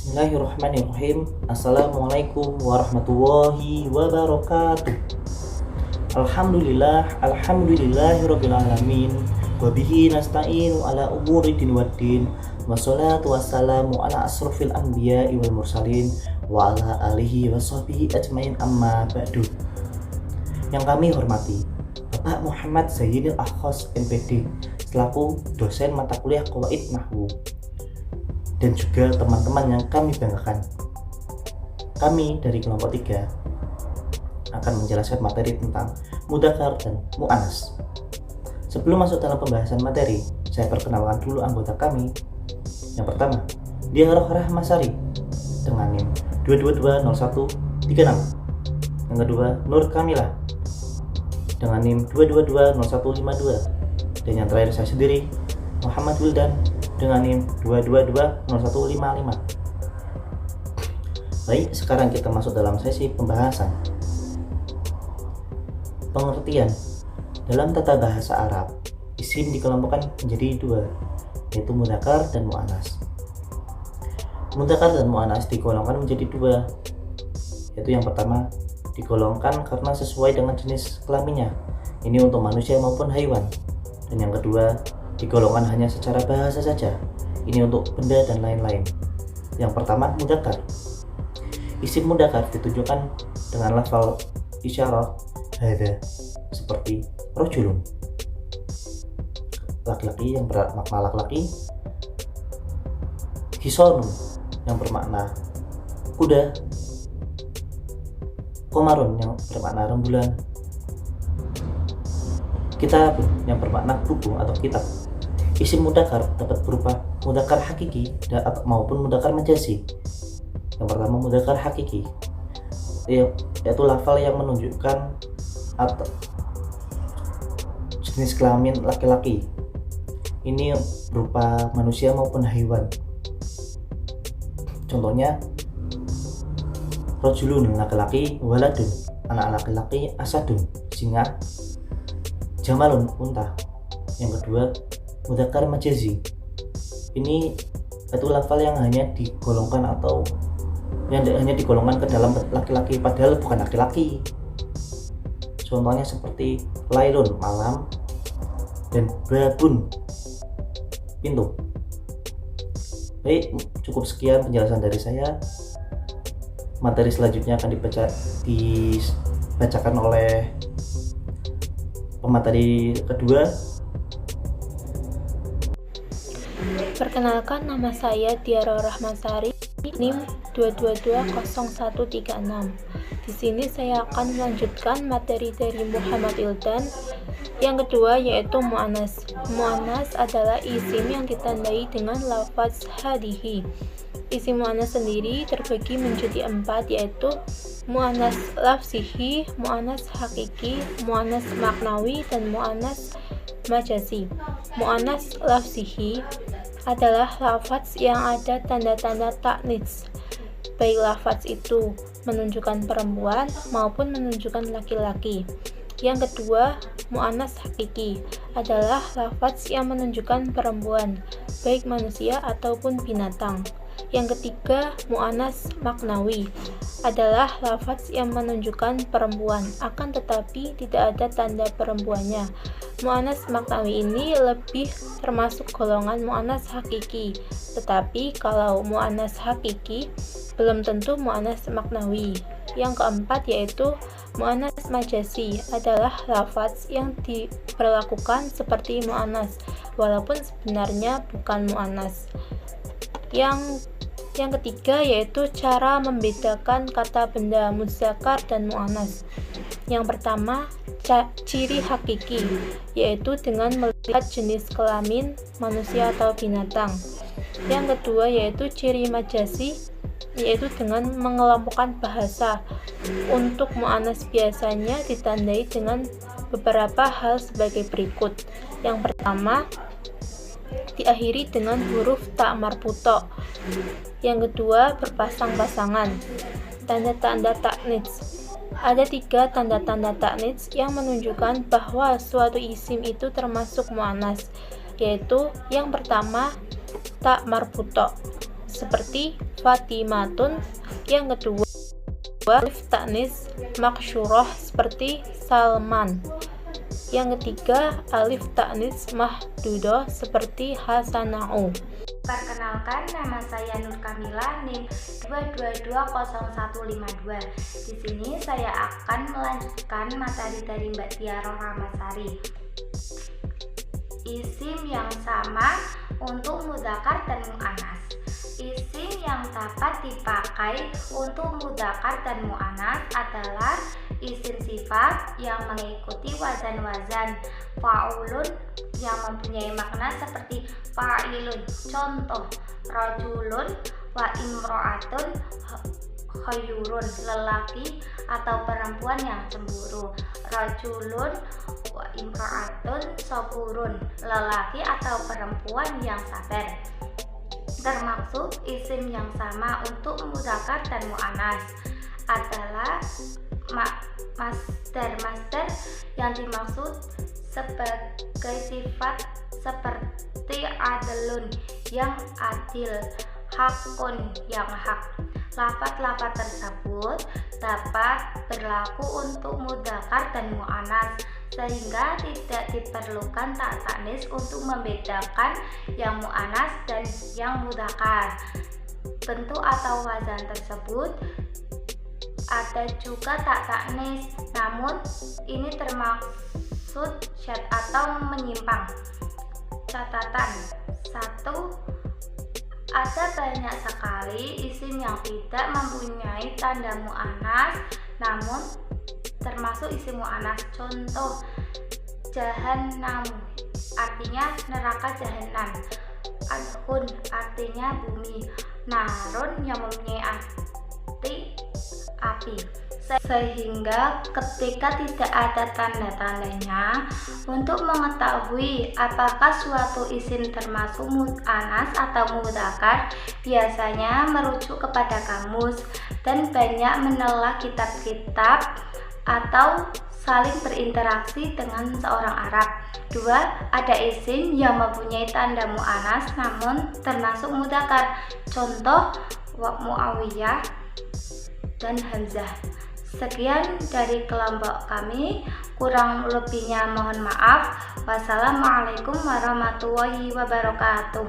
Bismillahirrahmanirrahim. Assalamualaikum warahmatullahi wabarakatuh. Alhamdulillahirabbil alamin. Wa bihi nasta'inu ala umuri din waddin. Wassalatu wassalamu ala asrofil anbiya'i wal mursalin wa ala alihi washabihi ajmain, amma ba'du. Yang kami hormati Bapak Muhammad Zayyidil Akhos MPD selaku dosen mata kuliah Qawaid Nahwu, dan juga teman-teman yang kami banggakan. Kami dari kelompok 3 akan menjelaskan materi tentang mudzakkar dan mu'annas. Sebelum masuk dalam pembahasan materi, saya perkenalkan dulu anggota kami. Yang pertama, Diarah Rahmasari dengan NIM 2220136. Yang kedua, Nur Kamila dengan NIM 2220152. Dan yang terakhir, saya sendiri, Muhammad Wildan dengan NIM 2220155. Baik, sekarang kita masuk dalam sesi pembahasan. Pengertian. Dalam tata bahasa Arab, isim dikelompokkan menjadi 2, yaitu mudzakkar dan mu'annas. Mudzakkar dan mu'annas digolongkan menjadi 2, yaitu yang pertama digolongkan karena sesuai dengan jenis kelaminnya, ini untuk manusia maupun hewan. Dan yang kedua digolongkan hanya secara bahasa saja, ini untuk benda dan lain-lain. Yang pertama, mudzakkar. Isim mudzakkar ditunjukkan dengan lafal isyarah hadza, seperti rajulun, laki-laki yang bermakna laki-laki, hisonun yang bermakna kuda, komarun yang bermakna rembulan, kitab yang bermakna buku atau kitab. Isim mudzakkar dapat berupa mudzakkar hakiki maupun mudzakkar majazi. Yang pertama, mudzakkar hakiki, yaitu lafal yang menunjukkan atau jenis kelamin laki-laki. Ini berupa manusia maupun hewan. Contohnya, rajulun laki-laki, waladun anak laki-laki, asadun singa, jamalun unta. Yang kedua, mudzakkar majazi. Ini itu lafal yang hanya digolongkan atau yang hanya digolongkan ke dalam laki-laki padahal bukan laki-laki. Contohnya seperti lailun malam dan babun pintu. Baik, cukup sekian penjelasan dari saya. Materi selanjutnya akan dibacakan oleh pemateri kedua. Perkenalkan, nama saya Diarah Rahmasari, NIM 2220136. Di sini saya akan melanjutkan materi dari Muhammad Wildan. Yang kedua yaitu mu'annas. Mu'annas adalah isim yang ditandai dengan lafaz hadihi. Isim mu'annas sendiri terbagi menjadi 4, yaitu mu'annas lafzihi, mu'annas hakiki, mu'annas maknawi, dan mu'annas majazi. Mu'annas lafzihi adalah lafaz yang ada tanda-tanda ta'nits, baik lafaz itu menunjukkan perempuan maupun menunjukkan laki-laki. Yang kedua, mu'annas hakiki adalah lafaz yang menunjukkan perempuan, baik manusia ataupun binatang. Yang ketiga, mu'annas maknawi adalah lafaz yang menunjukkan perempuan, akan tetapi tidak ada tanda perempuannya. Mu'annas maknawi ini lebih termasuk golongan mu'annas hakiki, tetapi kalau mu'annas hakiki belum tentu mu'annas maknawi. Yang keempat yaitu mu'annas majazi adalah lafaz yang diperlakukan seperti mu'annas walaupun sebenarnya bukan mu'annas. Yang ketiga yaitu cara membedakan kata benda mudzakkar dan mu'annas. Yang pertama, ciri hakiki, yaitu dengan melihat jenis kelamin manusia atau binatang. Yang kedua yaitu ciri majazi, yaitu dengan mengelompokkan bahasa. Untuk mu'annas biasanya ditandai dengan beberapa hal sebagai berikut. Yang pertama, diakhiri dengan huruf ta marbuto. Yang kedua, berpasang-pasangan. Tanda-tanda ta'nits. Ada 3 tanda-tanda ta'nits yang menunjukkan bahwa suatu isim itu termasuk mu'annas, yaitu yang pertama, ta marbuto. seperti Fatimatun. Yang kedua, alif ta'nis maksyurah seperti Salman. Yang ketiga, alif ta'nis mahdudah seperti Hasanau. Perkenalkan, nama saya Nur Kamila, NIM 2220152. Di sini saya akan melanjutkan materi dari Mbak Tiara Ramasari. Isim yang sama untuk mudzakkar dan muannas. Isim yang dapat dipakai untuk mudzakkar dan muannas adalah isim sifat yang mengikuti wazan-wazan fa'ulun yang mempunyai makna seperti fa'ilun. Contoh, rajulun wa imro'atun khayrun, lelaki atau perempuan yang cemburu. Rajulun wa imro'atun saburun, lelaki atau perempuan yang sabar. Termaksud isim yang sama untuk mudzakkar dan muannas adalah masdar yang dimaksud sebagai sifat seperti adlun yang adil, hakun yang hak. Lafaz-lafaz tersebut dapat berlaku untuk mudzakkar dan muannas, sehingga tidak diperlukan ta ta'nis untuk membedakan yang muannas dan yang mudzakkar. Bentuk atau wazan tersebut ada juga ta ta'nis, namun ini termaksud syad atau menyimpang. Catatan 1. Ada banyak sekali isim yang tidak mempunyai tanda muannas namun termasuk isim muannas. Contoh, jahannam artinya neraka jahanam, adhun artinya bumi, narun yang mempunyai arti api. Sehingga ketika tidak ada tanda-tandanya, untuk mengetahui apakah suatu isim termasuk muannas atau mudzakkar, biasanya merujuk kepada kamus dan banyak menelaah kitab-kitab atau saling berinteraksi dengan seorang Arab. 2. Ada isim yang mempunyai tanda muannas namun termasuk mudzakkar. Contoh, Muawiyah dan Hamzah. Sekian dari kelompok kami, kurang lebihnya mohon maaf. Wassalamualaikum warahmatullahi wabarakatuh.